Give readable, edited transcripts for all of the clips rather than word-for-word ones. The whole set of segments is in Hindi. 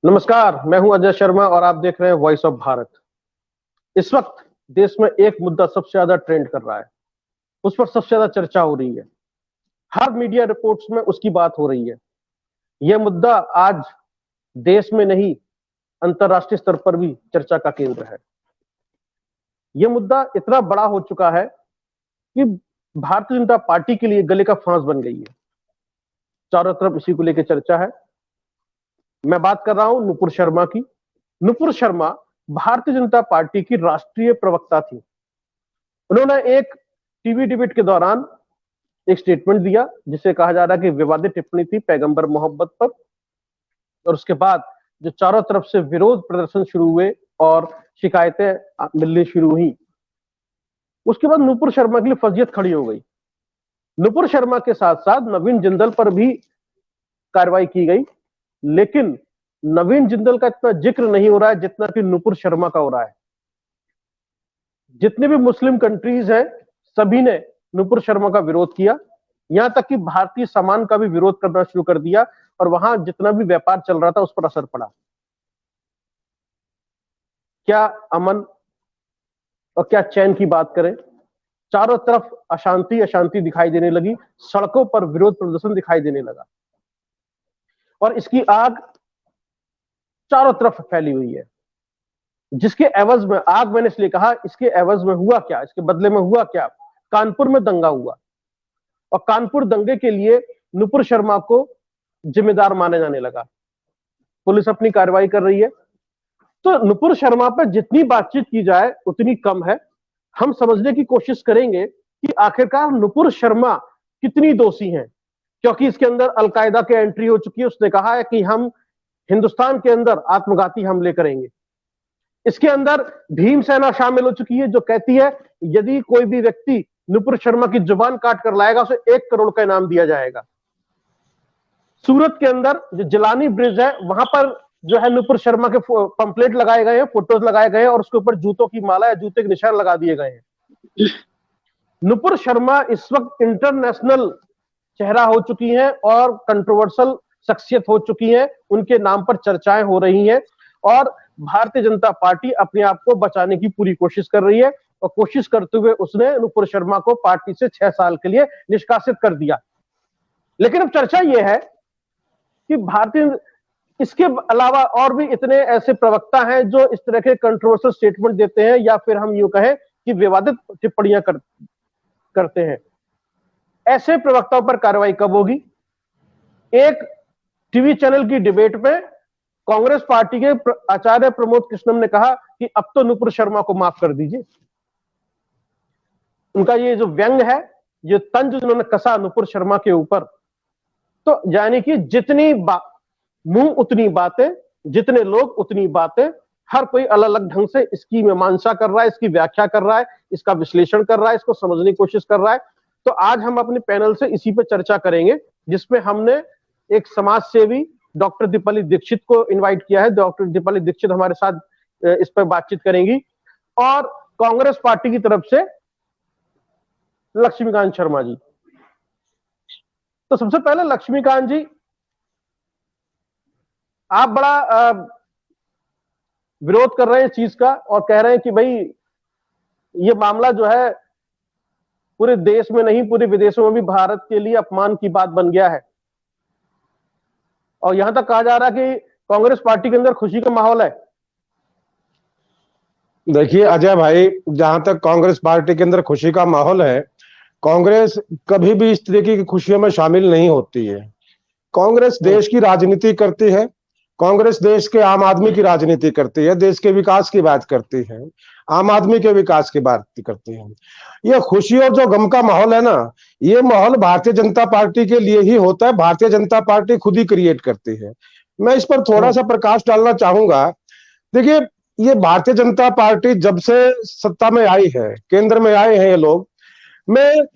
नमस्कार, मैं हूं अजय शर्मा और आप देख रहे हैं वॉइस ऑफ भारत। इस वक्त देश में एक मुद्दा सबसे ज्यादा ट्रेंड कर रहा है, उस पर सबसे ज्यादा चर्चा हो रही है, हर मीडिया रिपोर्ट्स में उसकी बात हो रही है। यह मुद्दा आज देश में नहीं, अंतरराष्ट्रीय स्तर पर भी चर्चा का केंद्र है। यह मुद्दा इतना बड़ा हो चुका है कि भारतीय जनता पार्टी के लिए गले का फांस बन गई है। चारों तरफ इसी को लेकर चर्चा है। मैं बात कर रहा हूं नुपुर शर्मा की। नुपुर शर्मा भारतीय जनता पार्टी की राष्ट्रीय प्रवक्ता थी। उन्होंने एक टीवी डिबेट के दौरान एक स्टेटमेंट दिया जिसे कहा जा रहा है कि विवादित टिप्पणी थी पैगंबर मोहब्बत पर, और उसके बाद जो चारों तरफ से विरोध प्रदर्शन शुरू हुए और शिकायतें मिलनी शुरू हुई, उसके बाद नुपुर शर्मा के लिए फजीयत खड़ी हो गई। नुपुर शर्मा के साथ साथ नवीन जिंदल पर भी कार्रवाई की गई, लेकिन नवीन जिंदल का इतना जिक्र नहीं हो रहा है जितना कि नुपुर शर्मा का हो रहा है। जितने भी मुस्लिम कंट्रीज हैं, सभी ने नुपुर शर्मा का विरोध किया, यहां तक कि भारतीय सामान का भी विरोध करना शुरू कर दिया और वहां जितना भी व्यापार चल रहा था उस पर असर पड़ा। क्या अमन और क्या चैन की बात करें, चारों तरफ अशांति अशांति दिखाई देने लगी, सड़कों पर विरोध प्रदर्शन दिखाई देने लगा और इसकी आग चारों तरफ फैली हुई है। जिसके एवज में आग, मैंने इसलिए कहा, इसके एवज में हुआ क्या, इसके बदले में हुआ क्या? कानपुर में दंगा हुआ और कानपुर दंगे के लिए नुपुर शर्मा को जिम्मेदार माने जाने लगा। पुलिस अपनी कार्रवाई कर रही है, तो नुपुर शर्मा पर जितनी बातचीत की जाए उतनी कम है। हम समझने की कोशिश करेंगे कि आखिरकार नुपुर शर्मा कितनी दोषी हैं, क्योंकि इसके अंदर अलकायदा की एंट्री हो चुकी है। उसने कहा है कि हम हिंदुस्तान के अंदर आत्मघाती हमले करेंगे। इसके अंदर भीमसेना शामिल हो चुकी है, जो कहती है यदि कोई भी व्यक्ति नुपुर शर्मा की जुबान काट कर लाएगा उसे 1 करोड़ का इनाम दिया जाएगा। सूरत के अंदर जो जिलानी ब्रिज है, वहां पर जो है नुपुर शर्मा के पंपलेट लगाए गए हैं, फोटोज लगाए गए हैं और उसके ऊपर जूतों की माला या जूते के निशान लगा दिए गए हैं। नुपुर शर्मा इस वक्त इंटरनेशनल चेहरा हो चुकी हैं और कंट्रोवर्शियल शख्सियत हो चुकी हैं। उनके नाम पर चर्चाएं हो रही हैं और भारतीय जनता पार्टी अपने आप को बचाने की पूरी कोशिश कर रही है और कोशिश करते हुए उसने नुपुर शर्मा को पार्टी से 6 साल के लिए निष्कासित कर दिया। लेकिन अब चर्चा यह है कि भारतीय, इसके अलावा और भी इतने ऐसे प्रवक्ता हैं जो इस तरह के कंट्रोवर्शियल स्टेटमेंट देते हैं या फिर हम यूं कहें कि विवादित टिप्पणियां करते हैं। ऐसे प्रवक्ताओं पर कार्रवाई कब होगी? एक टीवी चैनल की डिबेट में कांग्रेस पार्टी के आचार्य प्रमोद कृष्णम ने कहा कि अब तो नुपुर शर्मा को माफ कर दीजिए। उनका ये जो व्यंग है, ये तंज उन्होंने कसा नुपुर शर्मा के ऊपर, तो यानी कि जितनी मुंह उतनी बातें, जितने लोग उतनी बातें, हर कोई अलग अलग ढंग से इसकी मीमांसा कर रहा है, इसकी व्याख्या कर रहा है, इसका विश्लेषण कर रहा है, इसको समझने की कोशिश कर रहा है। तो आज हम अपने पैनल से इसी पे चर्चा करेंगे, जिसमें हमने एक समाज सेवी डॉक्टर दीपाली दीक्षित को इनवाइट किया है। डॉक्टर दीपाली दीक्षित हमारे साथ इस पर बातचीत करेंगी और कांग्रेस पार्टी की तरफ से लक्ष्मीकांत शर्मा जी। तो सबसे पहले लक्ष्मीकांत जी, आप बड़ा विरोध कर रहे हैं इस चीज का और कह रहे हैं कि भाई ये मामला जो है पूरे देश में नहीं पूरे विदेशों में भी भारत के लिए अपमान की बात बन गया है और यहां तक कहा जा रहा है कि कांग्रेस पार्टी के अंदर खुशी का माहौल है। देखिए अजय भाई, जहां तक कांग्रेस पार्टी के अंदर खुशी का माहौल है, कांग्रेस कभी भी इस तरीके की खुशियों में शामिल नहीं होती है। कांग्रेस देश की राजनीति करती है, कांग्रेस देश के आम आदमी की राजनीति करती है, देश के विकास की बात करती है, आम आदमी के विकास की बात करती है। यह खुशी और जो गम का माहौल है ना, ये माहौल भारतीय जनता पार्टी के लिए ही होता है। भारतीय जनता पार्टी खुद ही क्रिएट करती है। मैं इस पर थोड़ा सा प्रकाश डालना चाहूंगा। देखिए, ये भारतीय जनता पार्टी जब से सत्ता में आई है, केंद्र में आए हैं ये लोग, मैं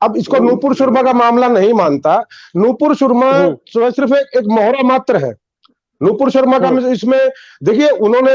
अब इसको नुपुर शर्मा का मामला नहीं मानता। नुपुर शर्मा सिर्फ एक मोहरा मात्र है। नुपुर शर्मा का इसमें देखिए, उन्होंने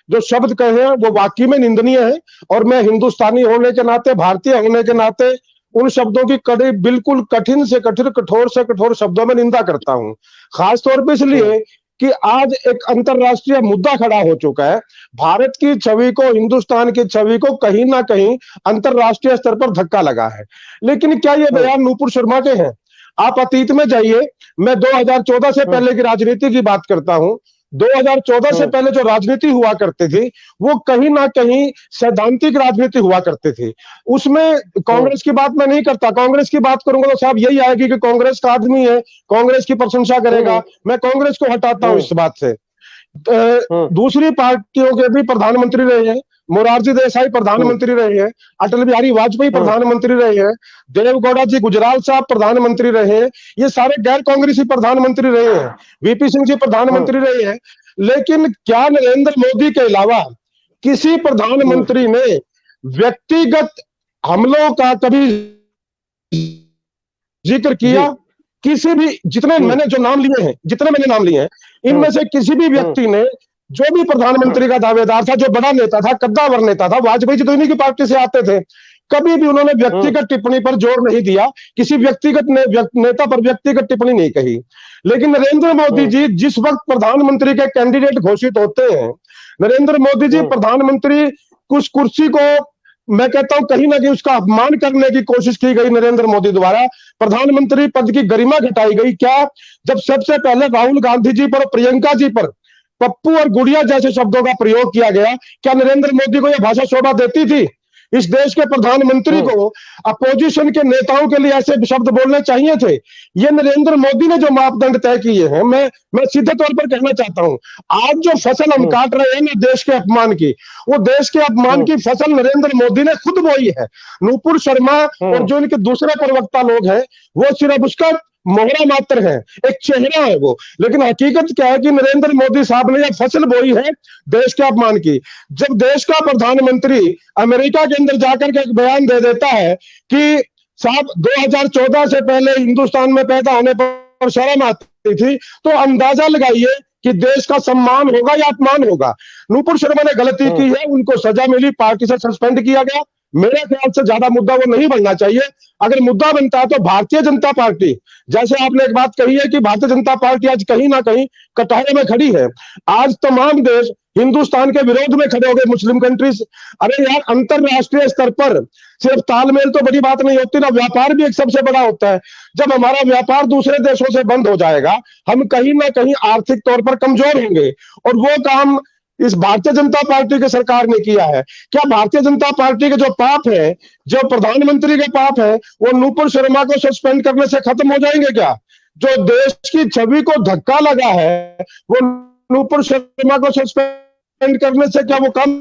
जो शब्द कहे हैं वो वाकई में निंदनीय है और मैं हिंदुस्तानी होने के नाते, भारतीय होने के नाते उन शब्दों की कड़ी बिल्कुल कठिन से कठोर, कठोर से कठोर शब्दों में निंदा करता हूं। खासतौर पर इसलिए कि आज एक अंतरराष्ट्रीय मुद्दा खड़ा हो चुका है। भारत की छवि को, हिंदुस्तान की छवि को कहीं ना कहीं अंतरराष्ट्रीय स्तर पर धक्का लगा है। लेकिन क्या ये बयान नूपुर शर्मा के हैं? आप अतीत में जाइए, मैं 2014 से पहले की राजनीति की बात करता हूं। 2014 से पहले जो राजनीति हुआ करती थी वो कहीं ना कहीं सैद्धांतिक राजनीति हुआ करती थी। उसमें कांग्रेस की बात मैं नहीं करता, कांग्रेस की बात करूंगा तो साहब यही आएगी कि कांग्रेस का आदमी है, कांग्रेस की प्रशंसा करेगा। मैं कांग्रेस को हटाता हूं इस बात से। दूसरी पार्टियों के भी प्रधानमंत्री रहे हैं, मोरारजी देसाई प्रधानमंत्री रहे हैं, अटल बिहारी वाजपेयी प्रधानमंत्री रहे हैं, देवेगौड़ा जी गुजराल साहब प्रधानमंत्री रहे हैं, ये सारे गैर कांग्रेसी प्रधानमंत्री रहे हैं, वीपी सिंह जी प्रधानमंत्री रहे हैं। लेकिन क्या नरेंद्र मोदी के अलावा किसी प्रधानमंत्री ने व्यक्तिगत हमलों का कभी जिक्र किया? किसी भी, जितने मैंने जो नाम लिए हैं, जितने मैंने नाम लिए हैं, इनमें से किसी भी व्यक्ति ने, जो भी प्रधानमंत्री का दावेदार था, जो बड़ा नेता था, कद्दावर नेता था, वाजपेयी जी तो इन्हीं की पार्टी से आते थे, कभी भी उन्होंने व्यक्तिगत टिप्पणी पर जोर नहीं दिया, किसी व्यक्तिगत नेता पर व्यक्तिगत टिप्पणी नहीं कही। लेकिन नरेंद्र मोदी जी जिस वक्त प्रधानमंत्री के कैंडिडेट घोषित होते हैं, नरेंद्र मोदी जी प्रधानमंत्री उस कुर्सी को, मैं कहता हूं कहीं ना कहीं उसका अपमान करने की कोशिश की गई नरेंद्र मोदी द्वारा, प्रधानमंत्री पद की गरिमा घटाई गई। क्या जब सबसे पहले राहुल गांधी जी पर, प्रियंका जी पर पप्पू और गुड़िया जैसे शब्दों का प्रयोग किया गया, क्या नरेंद्र मोदी को यह भाषा शोभा देती थी? इस देश के प्रधानमंत्री को अपोजिशन के नेताओं के लिए ऐसे शब्द बोलने चाहिए थे? ये नरेंद्र मोदी ने जो मापदंड तय किए हैं, मैं सीधे तौर पर कहना चाहता हूं, आज जो फसल हम काट रहे हैं ना देश के अपमान की, वो देश के अपमान की फसल नरेंद्र मोदी ने खुद बोई है। नूपुर शर्मा और जो इनके दूसरे प्रवक्ता लोग हैं, वो सिर्फ उसका मोहरा मात्र है, एक चेहरा है वो। लेकिन हकीकत क्या है कि नरेंद्र मोदी साहब ने यह फसल बोई है देश के अपमान की। जब देश का प्रधानमंत्री अमेरिका के अंदर जाकर के एक बयान दे देता है कि साहब 2014 से पहले हिंदुस्तान में पैदा होने पर शर्म आती थी, तो अंदाजा लगाइए कि देश का सम्मान होगा या अपमान होगा। नूपुर शर्मा ने गलती की है, उनको सजा मिली, पार्टी से सस्पेंड किया गया। मेरे ख्याल से ज्यादा मुद्दा वो नहीं बनना चाहिए। अगर मुद्दा बनता है तो भारतीय जनता पार्टी, जैसे आपने एक बात कही है कि भारतीय जनता पार्टी आज कहीं ना कहीं कटहरे में खड़ी है। आज तमाम देश हिंदुस्तान के विरोध में खड़े हो गए, मुस्लिम कंट्रीज। अरे यार, अंतरराष्ट्रीय स्तर पर सिर्फ तालमेल तो बड़ी बात नहीं होती ना, व्यापार भी एक सबसे बड़ा होता है। जब हमारा व्यापार दूसरे देशों से बंद हो जाएगा, हम कहीं ना कहीं आर्थिक तौर पर कमजोर होंगे। और वो काम इस भारतीय जनता पार्टी की सरकार ने किया है। क्या भारतीय जनता पार्टी के जो पाप है, जो प्रधानमंत्री के पाप है, वो नूपुर शर्मा को सस्पेंड करने से खत्म हो जाएंगे क्या? जो देश की छवि को धक्का लगा है, वो नूपुर शर्मा को सस्पेंड करने से क्या वो कम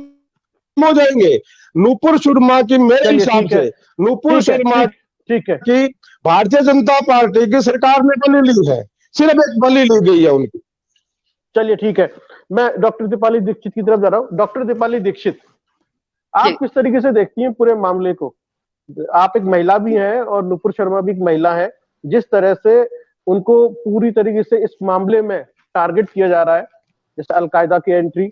हो जाएंगे? नूपुर शर्मा की, मेरे हिसाब से नूपुर शर्मा की भारतीय जनता पार्टी की सरकार ने बलि ली है, सिर्फ एक बलि ली गई है उनकी। चलिए ठीक है, मैं डॉक्टर दीपाली दीक्षित की तरफ जा रहा हूं। डॉक्टर दीपाली दीक्षित, आप किस तरीके से देखती हैं पूरे मामले को? आप एक महिला भी हैं और नूपुर शर्मा भी एक महिला है। जिस तरह से उनको पूरी तरीके से इस मामले में टारगेट किया जा रहा है, जैसे अलकायदा की एंट्री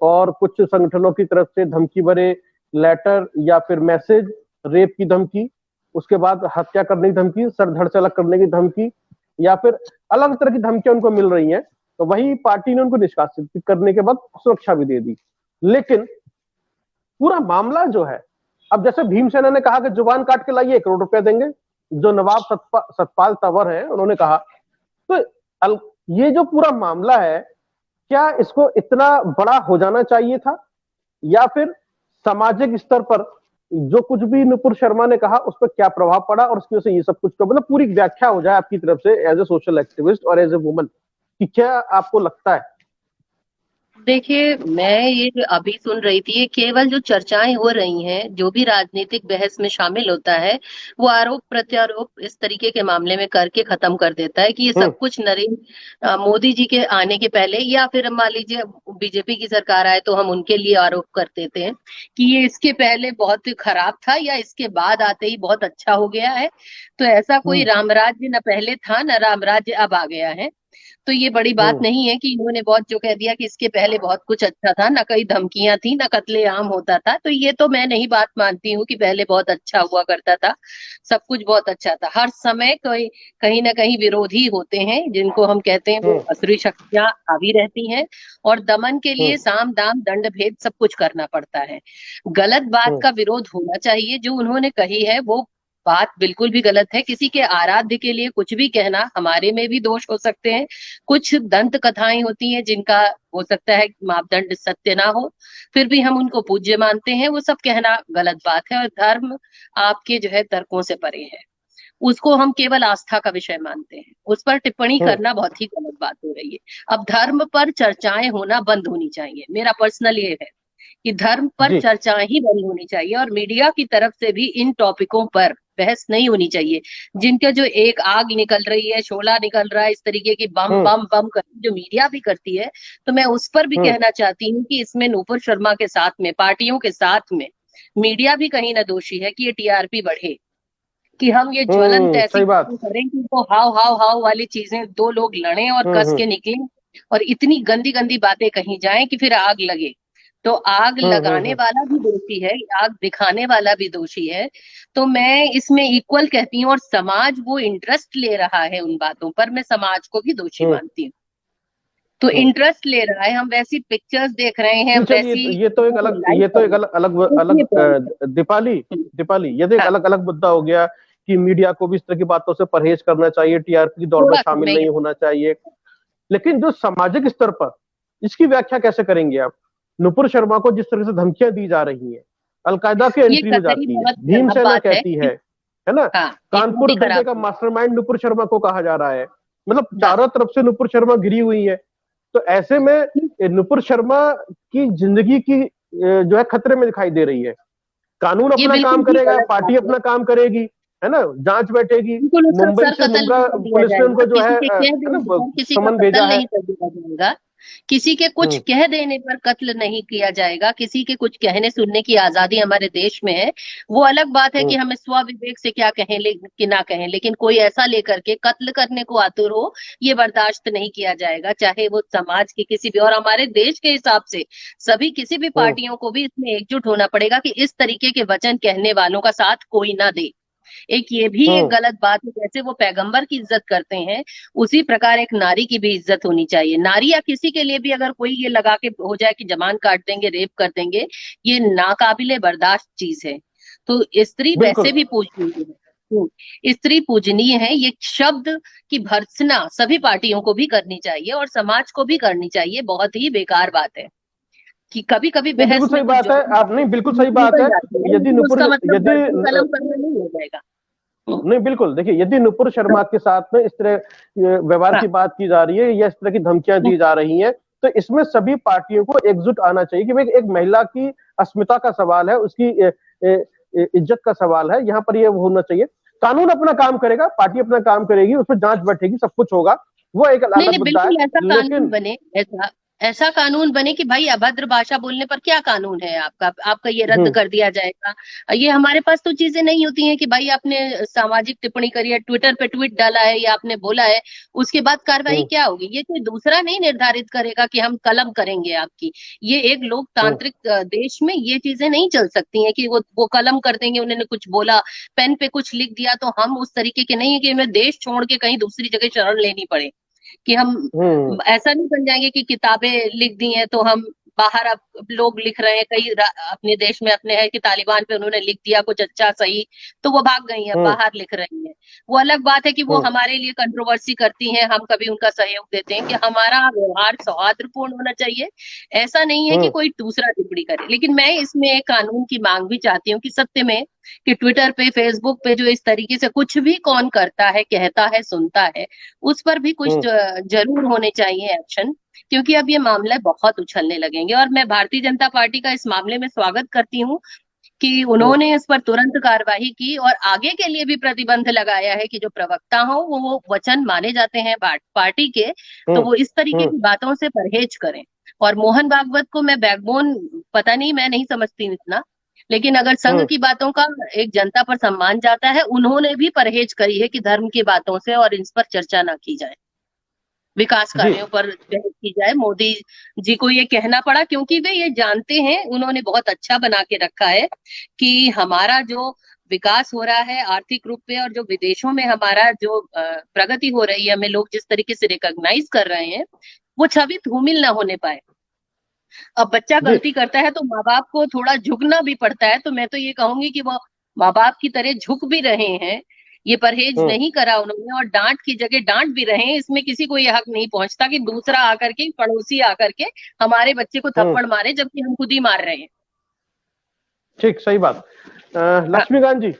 और कुछ संगठनों की तरफ से धमकी भरे लेटर या फिर मैसेज, रेप की धमकी, उसके बाद हत्या करने की धमकी, सर धड़ से अलग करने की धमकी, या फिर अलग तरह की धमकियां उनको मिल रही हैं। तो वही पार्टी ने उनको निष्कासित करने के बाद सुरक्षा भी दे दी। लेकिन पूरा मामला जो है, अब जैसे भीमसेना ने कहा कि जुबान काट के लाइए 1 करोड़ रुपया देंगे, जो नवाब सतपाल तंवर है उन्होंने कहा। तो ये जो पूरा मामला है, क्या इसको इतना बड़ा हो जाना चाहिए था, या फिर सामाजिक स्तर पर जो कुछ भी नूपुर शर्मा ने कहा उस पर क्या प्रभाव पड़ा और उसकी वजह से ये सब कुछ का मतलब पूरी व्याख्या हो जाए आपकी तरफ से एज ए सोशल एक्टिविस्ट और एज ए वुमन, कि क्या आपको लगता है? देखिए, मैं ये अभी सुन रही थी, ये केवल जो चर्चाएं हो रही हैं, जो भी राजनीतिक बहस में शामिल होता है, वो आरोप प्रत्यारोप इस तरीके के मामले में करके खत्म कर देता है कि ये सब कुछ नरेंद्र मोदी जी के आने के पहले, या फिर मान लीजिए बीजेपी की सरकार आए तो हम उनके लिए आरोप कर देते हैं कि ये इसके पहले बहुत खराब था या इसके बाद आते ही बहुत अच्छा हो गया है। तो ऐसा कोई रामराज्य न पहले था न रामराज्य अब आ गया है। तो ये बड़ी बात हम्म। नहीं है कि इन्होंने बहुत जो कह दिया कि इसके पहले बहुत कुछ अच्छा था, ना कई धमकियां थी, ना कत्लेआम होता था। तो ये तो मैं नहीं बात मानती हूँ कि पहले बहुत अच्छा हुआ करता था, सब कुछ बहुत अच्छा था। हर समय कोई कहीं ना कहीं विरोधी होते हैं, जिनको हम कहते हैं वो हम्म। असुरी शक्तियां हावी रहती हैं, और दमन के लिए हम्म। साम दाम दंड भेद सब कुछ करना पड़ता है। गलत बात हम्म। का विरोध होना चाहिए, जो उन्होंने कही है वो बात बिल्कुल भी गलत है। किसी के आराध्य के लिए कुछ भी कहना, हमारे में भी दोष हो सकते हैं, कुछ दंत कथाएं होती हैं जिनका हो सकता है मापदंड सत्य ना हो, फिर भी हम उनको पूज्य मानते हैं, वो सब कहना गलत बात है। और धर्म आपके जो है तर्कों से परे है, उसको हम केवल आस्था का विषय मानते हैं, उस पर टिप्पणी हम्म। करना बहुत ही गलत बात हो रही है। अब धर्म पर चर्चाएं होना बंद होनी चाहिए, मेरा पर्सनल ये है कि धर्म पर जी। चर्चाएं ही बंद होनी चाहिए, और मीडिया की तरफ से भी इन टॉपिकों पर बहस नहीं होनी चाहिए। जिनके जो एक आग निकल रही है, शोला निकल रहा है, इस तरीके की बम हम्म। बम बम कर जो मीडिया भी करती है, तो मैं उस पर भी हम्म। कहना चाहती हूँ कि इसमें नूपुर शर्मा के साथ में, पार्टियों के साथ में मीडिया भी कहीं ना दोषी है कि ये टीआरपी बढ़े, कि हम ये ज्वलंत ऐसी सही बात। बातें करें कि वो हाव हाव हाव वाली चीजें, दो लोग लड़ें और कस हम्म। के निकलें, और इतनी गंदी गंदी बातें कही जाएं कि फिर आग लगे। तो आग लगाने हम्म। वाला भी दोषी है, आग दिखाने वाला भी दोषी है। तो मैं इसमें इक्वल कहती हूँ, और समाज वो इंटरेस्ट ले रहा है उन बातों पर, मैं समाज को भी दोषी हम्म। मानती हूँ। तो हम्म। इंटरेस्ट ले रहा है, हम वैसी पिक्चर्स देख रहे हैं, हम नहीं, चलिए, वैसी ये तो एक अलग लाइक ये तो कर एक रहे अलग अलग हैं, अलग ये पॉइंट है। दीपाली, दीपाली, ये तो एक हाँ, अलग अलग मुद्दा हो गया कि मीडिया को भी इस तरह की बातों से परहेज करना चाहिए, टीआरपी की दौड़ में थोड़ा सा शामिल मैं नहीं होना चाहिए। लेकिन जो सामाजिक स्तर पर, इसकी व्याख्या कैसे करेंगे आप? नुपुर शर्मा को जिस तरह से धमकियां दी जा रही हैं, अलकायदा की ये एंट्री हो कतई जाती है, बहुत खराब भीमसेना बात कहती है ना? हाँ, ये बहुत कानपुर ही दंगे खराब का बात मास्टरमाइंड नुपुर शर्मा को कहा जा रहा है। मतलब हाँ, चारों तरफ से नुपुर शर्मा घिरी हुई है। तो ऐसे में नुपुर शर्मा की जिंदगी की जो है खतरे में दिखाई दे रही है। कानून ये अपना बिल्कुल काम ही करेगा, गलत बात पार्टी है। अपना काम करेगी, है ना? जांच बैठेगी। बिल्कुल उसका मुंबई सर से कत्ल मुंब्रा नहीं कर दिया पुलिस ने जाएगा, उनको जो किसी है के कह है ना देने पर किसी का समन कत्ल भेजा है। नहीं कर दिया जाएगा, किसी के कुछ हम्म। कह देने पर कत्ल नहीं किया जाएगा, किसी के कुछ कहने सुनने की आजादी हमारे देश में है। वो अलग बात है कि हम्म। हमें स्व विवेक से क्या कहें कि ना कहें, लेकिन कोई ऐसा लेकर के कत्ल करने को आतुर हो, ये बर्दाश्त नहीं किया जाएगा, चाहे वो समाज के किसी भी, और हमारे देश के हिसाब से सभी किसी भी हम्म। पार्टियों को भी इसमें एकजुट होना पड़ेगा कि इस तरीके के वचन कहने वालों का साथ कोई ना दे। एक ये भी एक हम्म। गलत बात है, जैसे वो पैगंबर की इज्जत करते हैं, उसी प्रकार एक नारी की भी इज्जत होनी चाहिए। नारी या किसी के लिए भी अगर कोई ये लगा के हो जाए कि जबान काट देंगे, रेप कर देंगे, ये नाकाबिले बर्दाश्त चीज है। तो स्त्री वैसे बिल्कुल। भी पूजनीय है। स्त्री पूजनीय है, ये शब्द की भर्त्सना सभी पार्टियों को भी करनी चाहिए और समाज को भी करनी चाहिए। बहुत ही बेकार बात है कि कभी कभी नहीं, बिल्कुल बहस में सही कुछ बात है, आप नहीं, बिल्कुल सही बात निकल है। जाती है, यदि लेकिन नुपुर उसका मतलब यदि गर्दन कलम करना नहीं हो जाएगा। नहीं, बिल्कुल, देखिए, यदि नुपुर शर्मा के साथ में इस तरह व्यवहार हाँ, की बात की जा रही है या इस तरह की धमकियां दी जा रही हैं, तो इसमें सभी पार्टियों को एकजुट आना चाहिए कि भाई एक महिला की अस्मिता का सवाल है, उसकी इज्जत का सवाल है, यहाँ पर ये होना चाहिए। कानून अपना काम करेगा, पार्टी अपना काम करेगी, उसमें जांच बैठेगी, सब कुछ होगा, वो एक नहीं अलग नहीं, मुद्दा है। बिल्कुल ऐसा कानून लेकिन बने, ऐसा ऐसा कानून बने कि भाई अभद्र भाषा बोलने पर क्या कानून है आपका, आपका ये रद्द हम्म। कर दिया जाएगा। ये हमारे पास तो चीजें नहीं होती हैं कि भाई आपने सामाजिक टिप्पणी करी है, ट्विटर पे ट्वीट डाला है या आपने बोला है, उसके बाद कार्रवाई हम्म। क्या होगी, ये कोई दूसरा नहीं निर्धारित करेगा कि हम कलम करेंगे आपकी। ये एक हम्म। लोकतांत्रिक देश में ये चीजें नहीं चल सकती हैं कि वो कलम कर देंगे, उन्होंने कुछ बोला, पेन पे कुछ लिख दिया तो हम उस तरीके के नहीं है कि हमें देश छोड़ के कहीं दूसरी जगह शरण लेनी पड़े, कि हम हम्म। ऐसा नहीं बन जाएंगे कि किताबें लिख दी हैं तो हम बाहर, अब लोग लिख रहे हैं कई अपने देश में अपने है कि तालिबान पे उन्होंने लिख दिया कुछ अच्छा सही, तो वो भाग गई हैं, हम्म। बाहर लिख रही हैं। वो अलग बात है कि वो हम्म। हमारे लिए कंट्रोवर्सी करती हैं, हम कभी उनका सहयोग देते हैं, कि हमारा व्यवहार सौहार्दपूर्ण होना चाहिए। ऐसा नहीं है कि हम्म। कोई दूसरा टिप्पणी करे। लेकिन मैं इसमें एक कानून की मांग भी चाहती हूँ कि सत्य में, कि ट्विटर पे फेसबुक पे जो इस तरीके से कुछ भी कौन करता है, कहता है, सुनता है, उस पर भी कुछ हम्म। जरूर होने चाहिए एक्शन। क्योंकि अब ये मामले बहुत उछलने लगेंगे, और मैं भारतीय जनता पार्टी का इस मामले में स्वागत करती हूँ कि हम्म। उन्होंने इस पर तुरंत कार्यवाही की और आगे के लिए भी प्रतिबंध लगाया है कि जो प्रवक्ता हो वो वचन माने जाते हैं पार्टी के, तो हम्म। वो इस तरीके हम्म। की बातों से परहेज करें। और मोहन भागवत को मैं बैकबोन, पता नहीं, मैं नहीं समझती इतना, लेकिन अगर संघ हम्म। की बातों का एक जनता पर सम्मान जाता है, उन्होंने भी परहेज करी है कि धर्म की बातों से और इन पर चर्चा ना की जाए। विकास जी कार्यों पर बहस की जाए। मोदी जी को ये कहना पड़ा क्योंकि वे ये जानते हैं, उन्होंने बहुत अच्छा बना के रखा है कि हमारा जो विकास हो रहा है आर्थिक रूप में, और जो विदेशों में हमारा जो प्रगति हो रही है, हमें लोग जिस तरीके से रिकॉग्नाइज कर रहे हैं, वो छवि धूमिल ना होने पाए। अब बच्चा जी गलती करता है तो माँ बाप को थोड़ा झुकना भी पड़ता है, तो मैं तो ये कहूंगी कि वो माँ बाप की तरह झुक भी रहे हैं। ये परहेज हम्म नहीं करा उन्होंने, और डांट की जगह डांट भी रहे हैं। इसमें किसी को ये हक नहीं पहुंचता कि दूसरा आकर के, पड़ोसी आकर के हमारे बच्चे को हम्म थप्पड़ मारे, जबकि हम खुद ही मार रहे हैं। ठीक, सही बात। हाँ, लक्ष्मीकांत जी,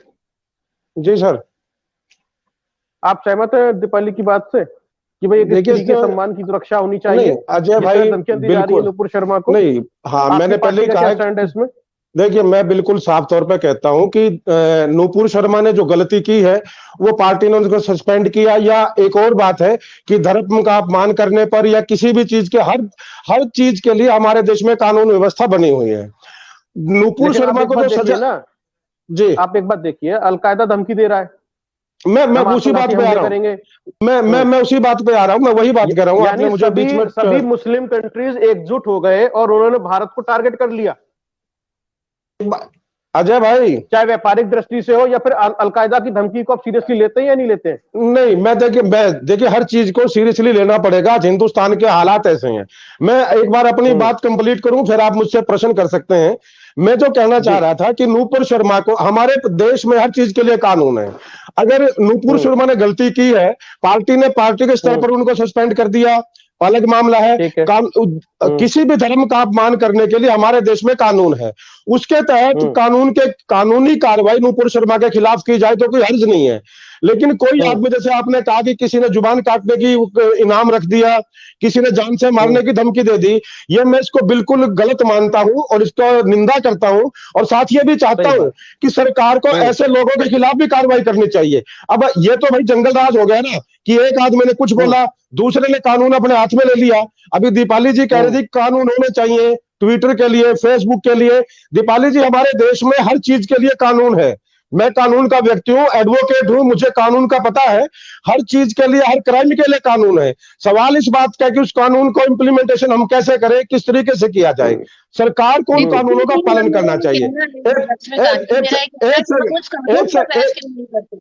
जी सर। आप सहमत हैं दीपाली की बात से कि भाई एक देखिए स्त्री के सम्मान की सुरक्षा होनी नहीं चाहिए, अजय जिस तरह भाई, धमकियां दी जा रही है बिल्कुल नुपुर शर्मा को? नहीं। हाँ, आपकी मैंने पहले पार्टी ही का कहा क्या है स्टैंड है इसमें? देखिए, मैं बिल्कुल साफ तौर पे कहता हूं कि नूपुर शर्मा ने जो गलती की है वो पार्टी ने उनको सस्पेंड किया। या एक और बात है कि धर्म का अपमान करने पर या किसी भी चीज के हर हर चीज के लिए हमारे देश में कानून व्यवस्था बनी हुई है। नूपुर लेकिन आप शर्मा एक को बात जो देखिए सजा। ना, जी। आप एक बात देखिए, अलकायदा धमकी दे रहा है, मैं हम उसी बात आत्मघाती पे आ हमले रहा हूँ। करेंगे। मैं उसी बात पे आ रहा हूँ, मैं वही बात कर रहा हूँ। आपने यानी मुझे बीच सभी में सभी मुस्लिम कंट्रीज एकजुट हो गए और उन्होंने भारत को टारगेट कर लिया, अजय भाई, चाहे व्यापारिक दृष्टि से हो या फिर अलकायदा की धमकी को आप सीरियसली लेते हैं या नहीं लेते हैं? नहीं, मैं देखिए हर चीज को सीरियसली लेना पड़ेगा। आज हिंदुस्तान के हालात ऐसे हैं। मैं एक बार अपनी बात कंप्लीट करूं, फिर आप मुझसे प्रश्न कर सकते हैं। मैं जो कहना जी चाह रहा था कि नूपुर शर्मा को, हमारे देश में हर चीज के लिए कानून है। अगर नूपुर शर्मा ने गलती की है, पार्टी के स्तर पर उनको सस्पेंड कर दिया, अलग मामला है। ठीक है। किसी भी धर्म का अपमान करने के लिए हमारे देश में कानून है। उसके तहत कानूनी कार्रवाई नूपुर शर्मा के खिलाफ की जाए तो कोई हर्ज नहीं है। लेकिन कोई आदमी, जैसे आपने कहा कि किसी ने जुबान काटने की इनाम रख दिया, किसी ने जान से मारने की धमकी दे दी, ये मैं इसको बिल्कुल गलत मानता हूं और इसको निंदा करता हूं। और साथ ये भी चाहता सही हूं बात। कि सरकार को ऐसे लोगों के खिलाफ भी कार्रवाई करनी चाहिए। अब ये तो भाई जंगल राज हो गया ना कि एक आदमी ने कुछ बोला, दूसरे ने कानून अपने हाथ में ले लिया। अभी दीपाली जी कह रही थी कानून होने चाहिए ट्विटर के लिए, फेसबुक के लिए। दीपाली जी, हमारे देश में हर चीज के लिए कानून है। मैं कानून का व्यक्ति हूं, एडवोकेट हूं, मुझे कानून का पता है। हर चीज के लिए, हर क्राइम के लिए कानून है। सवाल इस बात का है कि उस कानून को इम्प्लीमेंटेशन हम कैसे करें, किस तरीके से किया जाए। सरकार को उन देखो, कानूनों का पालन करना चाहिए। लक्ष्मीकांत जी, मेरा एक सेकंड, रोज कानून पर बहस क्यों नहीं करते?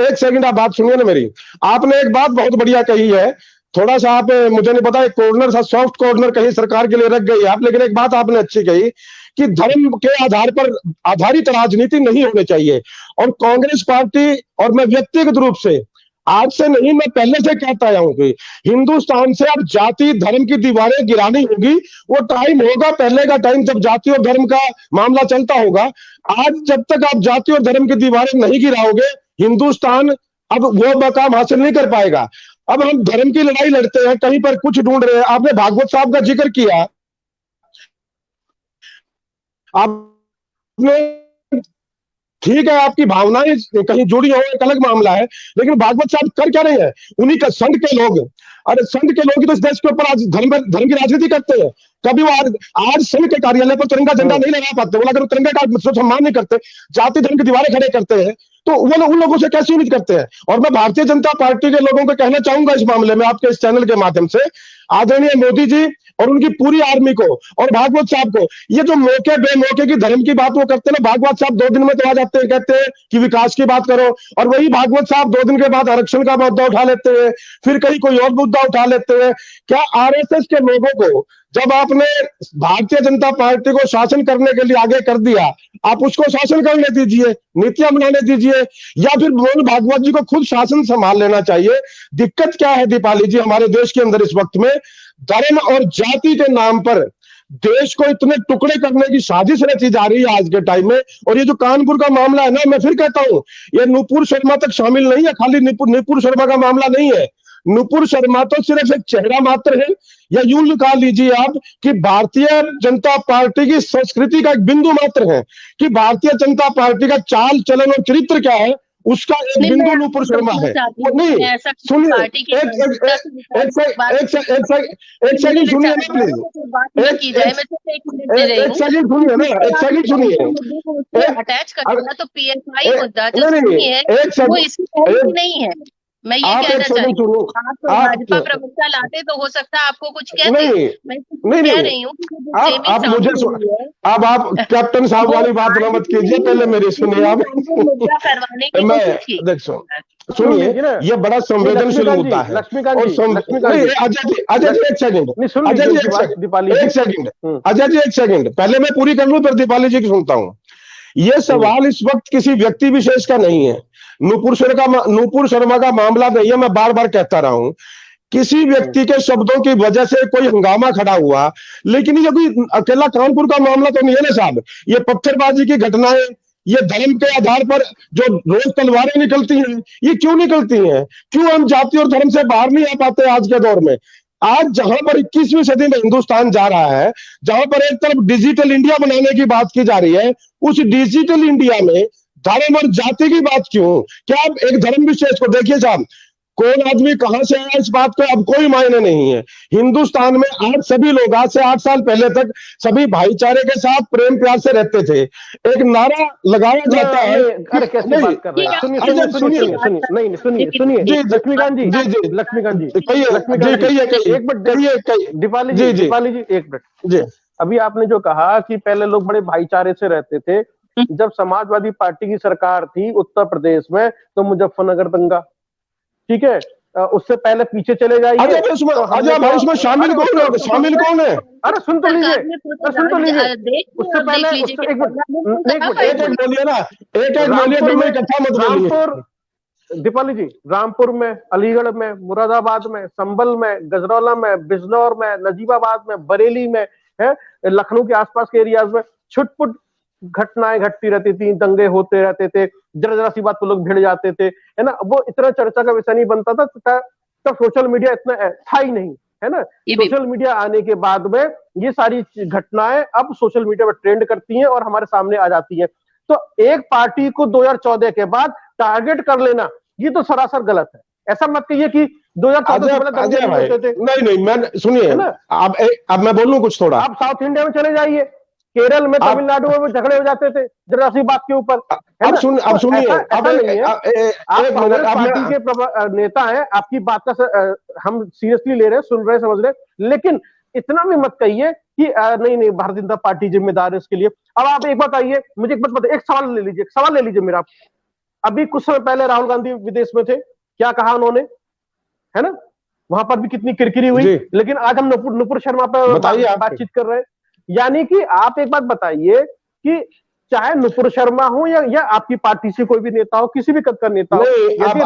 एक सेकंड आप बात सुनिए ना मेरी। आपने एक बात बहुत बढ़िया कही है। थोड़ा सा आप, मुझे नहीं पता, एक कॉर्नर सा, सॉफ्ट कॉर्नर कहीं सरकार के लिए रख गई आप, लेकिन एक बात आपने अच्छी कही कि धर्म के आधार पर आधारित राजनीति नहीं होनी चाहिए। और कांग्रेस पार्टी, और मैं व्यक्तिगत रूप से आज से नहीं, मैं पहले से कहता आया हूं कि हिंदुस्तान से अब जाति धर्म की दीवारें गिरानी होगी। वो टाइम होगा, पहले का टाइम जब जाति और धर्म का मामला चलता होगा। आज जब तक आप जाति और धर्म की दीवारें नहीं गिराओगे, हिंदुस्तान अब वो मकाम हासिल नहीं कर पाएगा। अब हम धर्म की लड़ाई लड़ते हैं, कहीं पर कुछ ढूंढ रहे हैं। आपने भागवत साहब का जिक्र किया, आपने, ठीक है, आपकी भावनाएं कहीं जुड़ी हो, एक अलग मामला है। लेकिन भागवत साहब कर क्या रहे हैं? उन्हीं का संघ के लोग, अरे संघ के लोग ही तो इस देश के ऊपर आज धर्म की राजनीति करते हैं। कभी वो आज संघ के कार्यालय पर तिरंगा झंडा नहीं लगा पाते। वो अगर तिरंगा का सम्मान नहीं करते, जाति धर्म की दीवारें खड़े करते हैं, तो वो उन लोगों से कैसे उम्मीद करते हैं? और मैं भारतीय जनता पार्टी के लोगों को कहना चाहूंगा इस मामले में, आपके इस चैनल के माध्यम से, आदरणीय मोदी जी और उनकी पूरी आर्मी को और भागवत साहब को, ये जो मौके बेमौके की धर्म की बात वो करते हैं ना, भागवत साहब 2 दिन में तो आ जाते हैं, कहते हैं कि विकास की बात करो, और वही भागवत साहब 2 दिन के बाद आरक्षण का मुद्दा उठा लेते हैं, फिर कहीं कोई और मुद्दा उठा लेते हैं। क्या आरएसएस के लोगों को जब आपने भारतीय जनता पार्टी को शासन करने के लिए आगे कर दिया, आप उसको शासन करने दीजिए, नीतियां बनाने दीजिए, या फिर मोहन भागवत जी को खुद शासन संभाल लेना चाहिए। दिक्कत क्या है दीपाली जी हमारे देश के अंदर इस वक्त में? धर्म और जाति के नाम पर देश को इतने टुकड़े करने की साजिश रची जा रही है आज के टाइम में। और ये जो कानपुर का मामला है ना, मैं फिर कहता हूं, ये नुपुर शर्मा तक शामिल नहीं है। खाली नुपुर शर्मा का मामला नहीं है। नुपुर शर्मा तो सिर्फ एक चेहरा मात्र है, या यूं निकाल लीजिए आप कि भारतीय जनता पार्टी की संस्कृति का एक बिंदु मात्र है, कि भारतीय जनता पार्टी का चाल चलन और चरित्र क्या है, उसका एक बिंदु नुपुर शर्मा है। नहीं, सुनिए, एक सेकंड सुनिए ना प्लीज, एक सेकंड सुनिए ना, एक सेकंड सुनिए। अटैच करना तो पीएफआई मुद्दा जो नहीं है, वो इसकी नहीं है। मैं ये आप एक कहना सेकंड चाहती हूँ, सुनो। आप आप भाजपा प्रवक्ता लाते तो हो सकता है आपको कुछ कहते, नहीं मैं सिर्फ नहीं कह नहीं, रही हूँ कि जो आप फ्रेमिंग मुझे सामने हुई है अब आप कैप्टन साहब वो वाली बात ना आज मत की कीजिए, नहीं पहले है, मेरी सुनिए इसलिए आप। कानपुर मुद्दा करवाने की मैं कोशिश की। देख सुन सुनिए, लीजिए ना। ये बड़ा नहीं संवेदनशील लक्ष्मीकांत जी, मुद्दा है। लक्ष्मीकांत और जी, लक्ष्मीकांत नहीं जी, अजय जी एक सेकंड, नहीं सुन अजय लीजिए जी उनकी एक बात सेकंड, दीपाली जी। एक सेकंड, अजय जी एक सेकंड, पहले मैं पूरी कर लूं फिर दीपाली जी की सुनता हूं। ये सवाल इस वक्त किसी व्यक्ति विशेष का नहीं है, नूपुर शर्मा का मामला नहीं है, मैं बार बार कहता रहा हूं। किसी व्यक्ति के शब्दों की वजह से कोई हंगामा खड़ा हुआ, लेकिन ये कोई अकेला कानपुर का मामला तो नहीं है ना साहब। ये पत्थरबाजी की घटनाएं, ये धर्म के आधार पर जो रोज तलवारें निकलती हैं, ये क्यों निकलती हैं? क्यों हम जाति और धर्म से बाहर नहीं आ पाते आज के दौर में? आज जहां पर 21वीं सदी में हिंदुस्तान जा रहा है, जहां पर एक तरफ डिजिटल इंडिया बनाने की बात की जा रही है, उस डिजिटल इंडिया में धर्म और जाति की बात क्यों? क्या आप एक धर्म विशेष को देखिए साहब, कौन आदमी कहां से आया इस बात का अब कोई मायने नहीं है। हिंदुस्तान में आज सभी लोग, आज से 8 साल पहले तक सभी भाईचारे के साथ प्रेम प्यार से रहते थे। एक नारा लगाया जाता है अरे कैसी नहीं, बात कर रहे हैं? सुनिए अजय सुनिए सुनिए सुनिए, सुनिए, नहीं सुनिए देखिए, सुनिए, जी जी लक्ष्मीकांत जी, जी जी, लक्ष्मीकांत जी, कहिए जी, लक्ष्मीकांत जी, कहिए कहिए एक मिनट, कहिए कहिए, दीपाली जी, जी जी दीपाली जी एक मिनट। जी अभी आपने जो कहा कि पहले लोग बड़े भाईचारे से रहते थे, जब समाजवादी पार्टी की सरकार थी उत्तर प्रदेश में तो मुजफ्फरनगर दंगा, ठीक है, उससे पहले पीछे चले जाइए अजय भाई इसमें, तो हमने अजय भाई इसमें शामिल कौन है, शामिल कौन है? अरे सुन तो लीजिए, अरे सुन तो लीजिए, देख उससे और देख पहले लीजिए उससे एक मिनट, एक मिनट, एक एक बोलिए ना, एक एक बोलिए, रामपुर दोनों में, इकट्ठा मत बोलिए। रामपुर, दीपाली जी, रामपुर में, अलीगढ़ में, मुरादाबाद में, संभल में, गजरौला में, बिजनौर में, नजीबाबाद में, बरेली में, है लखनऊ के आसपास के एरियाज में छुटपुट घटनाएं घटती रहती थी, दंगे होते रहते थे, जरा जरा सी बात पर लोग भिड़ जाते थे, है ना। वो इतना चर्चा का विषय नहीं बनता था, तब सोशल मीडिया इतना था ही नहीं, है ना। सोशल मीडिया आने के बाद में ये सारी घटनाएं अब सोशल मीडिया पर ट्रेंड करती हैं और हमारे सामने आ जाती हैं। तो एक पार्टी को 2014 के बाद टारगेट कर लेना, ये तो सरासर गलत है। ऐसा मत कहिए कि 2014 से पहले दंगे नहीं होते थे। नहीं नहीं, मैं सुनिए, अब मैं बोलूं कुछ थोड़ा। आप साउथ इंडिया में चले जाइए, केरल में, तमिलनाडु में झगड़े हो जाते थे जरा सी बात के ऊपर। अब सुनिए, ऐसा नहीं है, आप कांग्रेस पार्टी आपने के नेता हैं, आपकी बात का हम सीरियसली ले रहे हैं, सुन रहे हैं, समझ रहे हैं, लेकिन इतना भी मत कहिए कि नहीं नहीं भारतीय जनता पार्टी जिम्मेदार है इसके लिए। अब आप एक बात आइए, मुझे एक बात बताइए, एक सवाल ले लीजिए, सवाल ले लीजिए मेरा। अभी कुछ समय पहले राहुल गांधी विदेश में थे, क्या कहा उन्होंने, है ना, वहां पर भी कितनी किरकिरी हुई, लेकिन आज हम नुपुर शर्मा पर बातचीत कर रहे हैं। यानी कि आप एक बात बताइए कि चाहे नुपुर शर्मा हो या आपकी पार्टी से कोई भी नेता हो, किसी भी कद का नेता हो, यदि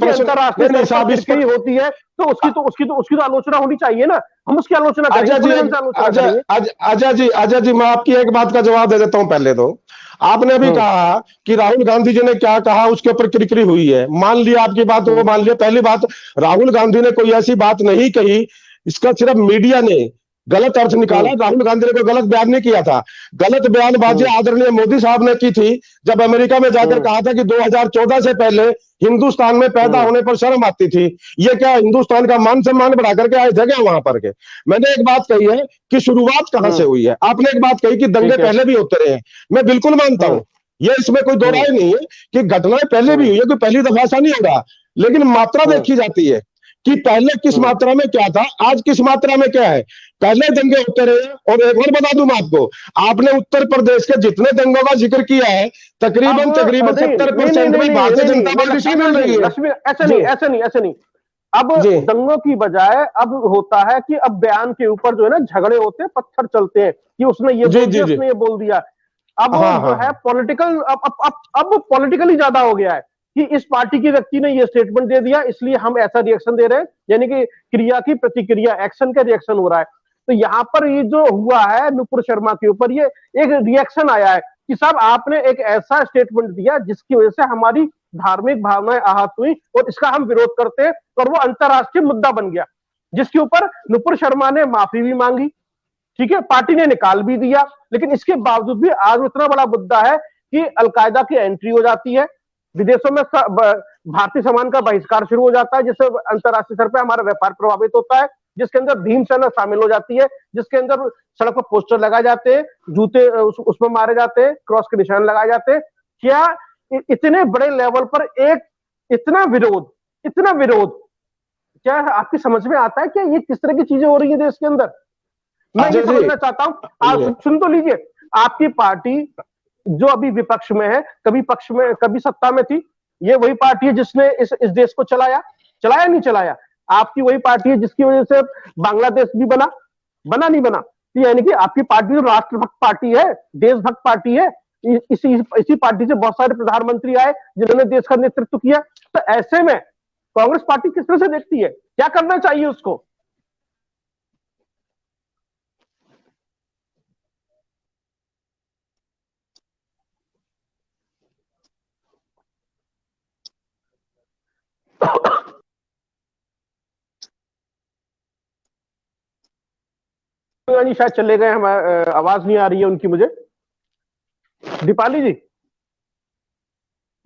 अंतरराष्ट्रीय होती है तो उसकी तो आलोचना होनी चाहिए ना, हम उसकी आलोचना करेंगे। अजय जी, मैं आपकी एक बात का जवाब दे देता हूं। पहले तो आपने अभी कहा कि राहुल गांधी जी ने क्या कहा, उसके ऊपर किरकिरी हुई है, मान लिया आपकी बात, वो मान लिया। पहली बात, राहुल गांधी ने कोई ऐसी बात नहीं कही, इसका सिर्फ मीडिया ने गलत अर्थ निकाला। राहुल गांधी ने कोई गलत बयान नहीं किया था। गलत बयानबाजी आदरणीय मोदी साहब ने की थी, जब अमेरिका में जाकर कहा था कि 2014 से पहले हिंदुस्तान में पैदा होने पर शर्म आती थी। ये क्या हिंदुस्तान का मान सम्मान बढ़ा करके आए थे क्या वहां पर के? मैंने एक बात कही है कि शुरुआत कहां से हुई है। आपने एक बात कही कि दंगे पहले भी होते रहे हैं, मैं बिल्कुल मानता हूं, ये इसमें कोई दो राय नहीं है कि घटनाएं पहले भी हुई है, कोई पहली दफा ऐसा नहीं होगा। लेकिन मात्रा देखी जाती है कि पहले किस मात्रा में क्या था, आज किस मात्रा में क्या है। पहले दंगे होते रहे। और एक और बता दूं मैं आपको, आपने उत्तर प्रदेश के जितने दंगों का जिक्र किया है, तकरीबन 70% में भारतीय जनता पार्टी मिल रही है। ऐसे नहीं, अब दंगों की बजाय अब होता है कि अब बयान के ऊपर जो है ना झगड़े होते हैं, पत्थर चलते हैं कि उसने ये बोल दिया, उसने ये बोल दिया। अब जो है पॉलिटिकल, अब पॉलिटिकली ज्यादा हो गया है कि इस पार्टी के व्यक्ति ने ये स्टेटमेंट दे दिया इसलिए हम ऐसा रिएक्शन दे रहे हैं, यानी कि क्रिया की प्रतिक्रिया, एक्शन का रिएक्शन हो रहा है। तो यहाँ पर ये जो हुआ है नुपुर शर्मा के ऊपर, ये एक रिएक्शन आया है कि साहब आपने एक ऐसा स्टेटमेंट दिया जिसकी वजह से हमारी धार्मिक भावनाएं आहत हुई और इसका हम विरोध करते हैं, और वो अंतरराष्ट्रीय मुद्दा बन गया, जिसके ऊपर नुपुर शर्मा ने माफी भी मांगी, ठीक है, पार्टी ने निकाल भी दिया। लेकिन इसके बावजूद भी आज इतना बड़ा मुद्दा है कि अलकायदा की एंट्री हो जाती है, विदेशों में भारतीय सामान का बहिष्कार शुरू हो जाता है, जिससे अंतरराष्ट्रीय स्तर पर हमारा व्यापार प्रभावित होता है, जिसके अंदर भीमसेना शामिल हो जाती है, जिसके अंदर सड़क पर पोस्टर लगाए जाते हैं, जूते उसमें मारे जाते हैं, क्रॉस के निशान लगाए जाते हैं। क्या इतने बड़े लेवल पर एक इतना विरोध क्या आपकी समझ में आता है क्या ये किस तरह की चीजें हो रही है देश के अंदर? मैं ये समझना चाहता हूं, आप सुन तो लीजिए, आपकी पार्टी जो अभी विपक्ष में है, कभी पक्ष में, कभी सत्ता में थी, ये वही पार्टी है जिसने इस देश को चलाया नहीं चलाया? आपकी वही पार्टी है जिसकी वजह से बांग्लादेश भी बना नहीं बना? यानी कि आपकी पार्टी तो राष्ट्रभक्त पार्टी है, देशभक्त पार्टी है। इसी पार्टी से बहुत सारे प्रधानमंत्री आए जिन्होंने देश का नेतृत्व किया। तो ऐसे में कांग्रेस पार्टी किस तरह से देखती है, क्या करना चाहिए उसको? शायद चले गए, हमारे आवाज नहीं आ रही है उनकी मुझे। दीपाली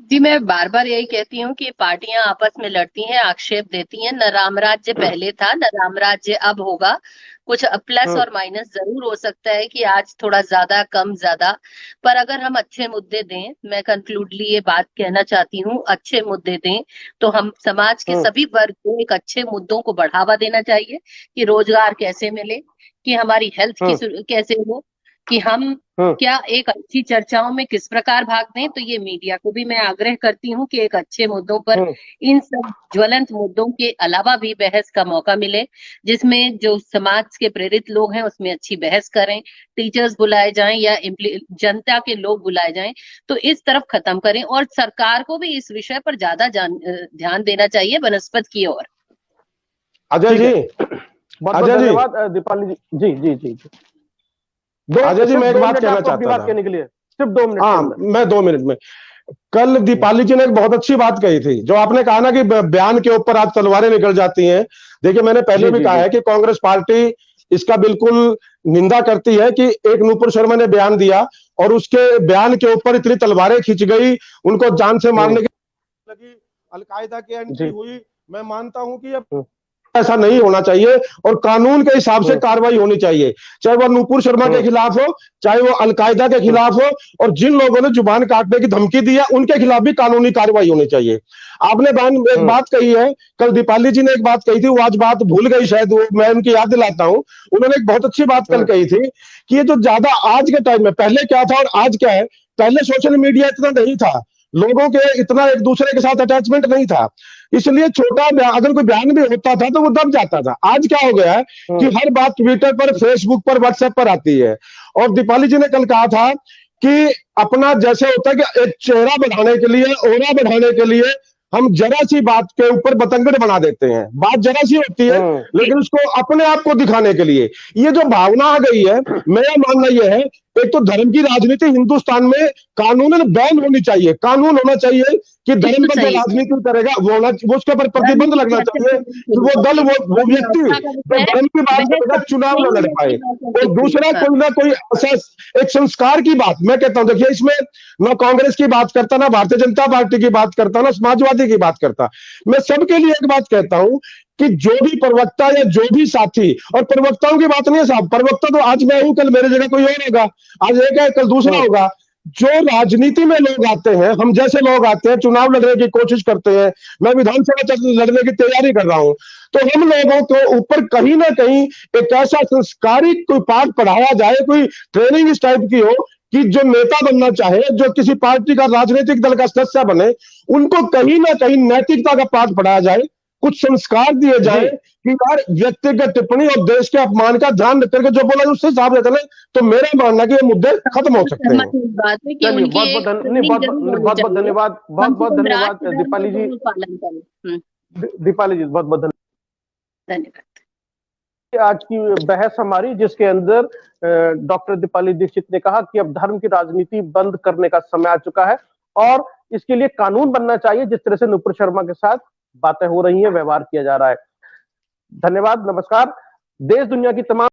जी, मैं बार बार यही कहती हूँ कि पार्टियां आपस में लड़ती हैं, आक्षेप देती हैं। न राम राज्य पहले था, न राम राज्य अब होगा। कुछ प्लस और माइनस जरूर हो सकता है कि आज थोड़ा ज्यादा, कम ज्यादा, पर अगर हम अच्छे मुद्दे दें, मैं कंक्लूडली ये बात कहना चाहती हूँ, अच्छे मुद्दे दें तो हम समाज के सभी वर्ग को एक अच्छे मुद्दों को बढ़ावा देना चाहिए कि रोजगार कैसे मिले, कि हमारी हेल्थ कैसे हो, कि हम क्या एक अच्छी चर्चाओं में किस प्रकार भाग दें। तो ये मीडिया को भी मैं आग्रह करती हूँ कि एक अच्छे मुद्दों पर, इन सब ज्वलंत मुद्दों के अलावा भी बहस का मौका मिले, जिसमें जो समाज के प्रेरित लोग हैं उसमें अच्छी बहस करें, टीचर्स बुलाए जाएं या जनता के लोग बुलाए जाएं, तो इस तरफ खत्म करें। और सरकार को भी इस विषय पर ज्यादा ध्यान देना चाहिए बनस्पत की ओर। अजय जी, बहुत धन्यवाद। दीपाली जी, जी जी जी अजय जी, मैं एक बात कहना चाहता था, कहने के लिए सिर्फ 2 मिनट। हाँ, मैं 2 मिनट में। कल दीपाली जी ने एक बहुत अच्छी बात कही थी, जो आपने कहा ना कि बयान के ऊपर आज तलवारें निकल जाती हैं। देखिए, मैंने पहले भी कहा है कि कांग्रेस पार्टी इसका बिल्कुल निंदा करती है कि एक नूपुर शर्मा ने बयान दिया और उसके बयान के ऊपर इतनी तलवारें खींच गई, उनको जान से मारने की लगी, अलकायदा की एंट्री हुई। मैं मानता हूं कि अब ऐसा नहीं होना चाहिए और कानून के हिसाब से कार्रवाई होनी चाहिए, चाहे वो नूपुर शर्मा के खिलाफ हो, चाहे वो अलकायदा के खिलाफ हो, और जिन लोगों ने जुबान काटने की धमकी दी है उनके खिलाफ भी कानूनी कार्रवाई होनी चाहिए। आपने एक बात कही है, कल दीपाली जी ने एक बात कही थी, वो आज बात भूल गई शायद, वो मैं उनकी याद दिलाता हूं। उन्होंने एक बहुत अच्छी बात कल कही थी कि ये जो ज्यादा आज के टाइम में, पहले क्या था और आज क्या है, पहले सोशल मीडिया इतना नहीं था, लोगों के इतना एक दूसरे के साथ अटैचमेंट नहीं था, इसलिए छोटा अगर कोई बयान भी होता था तो वो दब जाता था। आज क्या हो गया है कि हर बात ट्विटर पर, फेसबुक पर, व्हाट्सएप पर आती है। और दीपाली जी ने कल कहा था कि अपना जैसे होता है कि एक चेहरा बढ़ाने के लिए, ओरा बढ़ाने के लिए हम जरा सी बात के ऊपर बतंगड़ बना देते हैं। बात जरा सी होती है लेकिन उसको अपने आप को दिखाने के लिए ये जो भावना आ गई है, मेरा मानना यह है, एक तो धर्म की राजनीति हिंदुस्तान में कानूनन बैन होनी चाहिए, कानून होना चाहिए कि धर्म पर जो राजनीति करेगा वो उसके ऊपर प्रतिबंध लगना चाहिए कि वो दल, वो व्यक्ति जो धर्म की बात करेगा चुनाव न लड़ पाए। और दूसरा, कोई ना कोई एक संस्कार की बात, मैं कहता हूं, देखिए इसमें ना कांग्रेस की बात करता, ना भारतीय जनता पार्टी की बात करता, ना समाजवादी की बात करता, मैं सबके लिए एक बात कहता हूं कि जो भी प्रवक्ता या जो भी साथी, और प्रवक्ताओं की बात नहीं है साहब, प्रवक्ता तो आज मैं हूं, कल मेरे जगह कोई और होगा, आज एक है कल दूसरा होगा। जो राजनीति में लोग आते हैं, हम जैसे लोग आते हैं, चुनाव लड़ने की कोशिश करते हैं, मैं विधानसभा लड़ने की तैयारी कर रहा हूं, तो हम लोगों को ऊपर कहीं ना कहीं एक ऐसा संस्कारिक कोई पाठ पढ़ाया जाए, कोई ट्रेनिंग इस टाइप की हो कि जो नेता बनना चाहे, जो किसी पार्टी का, राजनीतिक दल का सदस्य बने, उनको कहीं ना कहीं नैतिकता का पाठ पढ़ाया जाए, कुछ संस्कार दिए जाए कि यार व्यक्तिगत टिप्पणी और देश के अपमान का ध्यान रख करके जो बोला उससे हिसाब रहता है, तो मेरा मानना कि ये मुद्दे खत्म हो सकते हैं। चलिए, बहुत बहुत धन्यवाद, बहुत बहुत धन्यवाद दीपाली जी। दीपाली जी, बहुत बहुत धन्यवाद। आज की बहस हमारी, जिसके अंदर डॉक्टर दीपाली दीक्षित ने कहा कि अब धर्म की राजनीति बंद करने का समय आ चुका है और इसके लिए कानून बनना चाहिए। जिस तरह से नूपुर शर्मा के साथ बातें हो रही हैं, व्यवहार किया जा रहा है। धन्यवाद, नमस्कार। देश दुनिया की तमाम